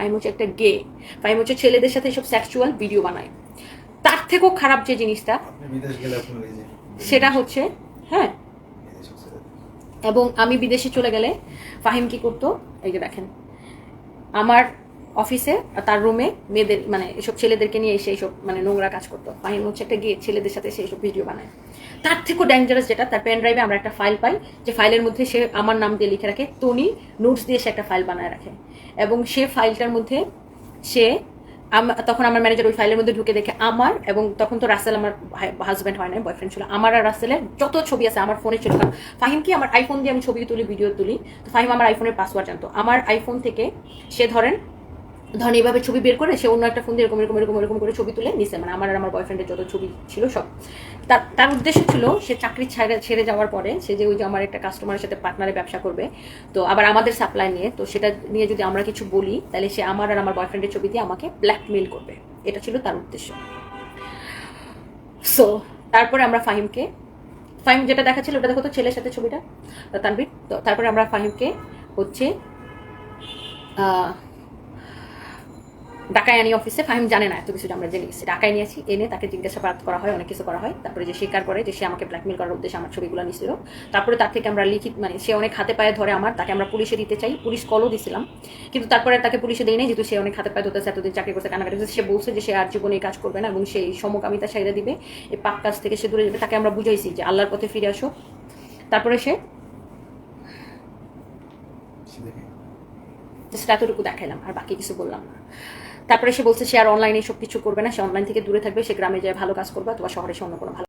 ফাহিম হচ্ছে একটা গে। ফাহিম হচ্ছে ছেলেদের সাথে এসব সেক্সুয়াল ভিডিও বানায়। তার থেকেও খারাপ যে জিনিসটা সেটা হচ্ছে, হ্যাঁ, এবং আমি বিদেশে চলে গেলে ফাহিম কি করতো, এই যে দেখেন আমার অফিসে তার রুমে মেয়েদের মানে এসব ছেলেদেরকে নিয়ে এসে এইসব মানে নোংরা কাজ করতো। ফাহিম হচ্ছে একটা গিয়ে ছেলেদের সাথে সে এইসব ভিডিও বানায়। তার থেকেও ডেঞ্জারাস যেটা, তার পেন ড্রাইভে আমরা একটা ফাইল পাই, যে ফাইলের মধ্যে সে আমার নাম দিয়ে লিখে রাখে, টনি নোটস দিয়ে সে একটা ফাইল বানায় রাখে। এবং সে ফাইলটার মধ্যে সে তখন আমার ম্যানেজার ওই ফাইলের মধ্যে ঢুকে দেখে আমার, এবং তখন তো রাসেল আমার হাজব্যান্ড হয় না, বয়ফ্রেন্ড ছিল, আমার আর রাসেলের যত ছবি আছে আমার ফোনে ছিল। কারণ ফাহিম কি আমার আইফোন দিয়ে আমি ছবি তুলি, ভিডিও তুলি, তো ফাহিম আমার আইফোনের পাসওয়ার্ড জানতো। আমার আইফোন থেকে সে ধরেন এইভাবে ছবি বের করে সে অন্য একটা ফোন দিয়ে এরকম এরকম এরকম এরকম করে ছবি তুলে নিছে, মানে আমার আর আমার বয়ফ্রেন্ডের যত ছবি ছিল সব। তার উদ্দেশ্য ছিল সে চাকরি ছেড়ে যাওয়ার পরে সে যে ওই যে আমার একটা কাস্টমারের সাথে পার্টনারে ব্যবসা করবে, তো আবার আমাদের সাপ্লাই নিয়ে, তো সেটা নিয়ে যদি আমরা কিছু বলি তাহলে সে আমার আর আমার বয়ফ্রেন্ডের ছবি দিয়ে আমাকে ব্ল্যাকমেইল করবে, এটা ছিল তার উদ্দেশ্য। সো তারপরে আমরা ফাহিম যেটা দেখাচ্ছিল ওটা দেখো তো ছেলের সাথে ছবিটা তানভীর। তো তারপরে আমরা ফাহিমকে হচ্ছে ঢাকায় আনি অফিসে। ফাহিম জানে না এত কিছু, আমরা জেনে গেছি। ঢাকায় নিয়েছি, এনে তাকে জিজ্ঞাসাবাদ করা হয়, অনেক কিছু করা হয়। তারপরে যে স্বীকার করে যে সে আমাকে ব্ল্যাকমেল করার উদ্দেশ্যে আমার ছবিগুলো নিছিল। তারপরে তার থেকে আমরা লিখিত মানে সে অনেক হাতে পায়ে ধরে আমার, তাকে আমরা পুলিশে দিতে চাই, পুলিশ কলও দিছিলাম, কিন্তু তারপরে তাকে পুলিশে দেয় নাই, যেহেতু সে অনেক হাতে পায়ে ধরতেছে, এতদিন চাকরি করতে কানাকাটি করছে। সে বলছে যে সে আর জীবনে এই কাজ করবে না এবং সেই সমকামিতা সাইরা দিবে, এই পাক কাজ থেকে সে দূরে যাবে। তাকে আমরা বুঝাইছি যে আল্লাহর পথে ফিরে আসো। তারপরে সে এতটুকু দেখাইলাম, আর বাকি কিছু বললাম না। তারপরে সে বলছে সে আর অনলাইনে সব কিছু করবে না, সে অনলাইন থেকে দূরে থাকবে, সে গ্রামে যায় ভালো কাজ করবে অথবা শহরে সে অন্য কোনো ভালো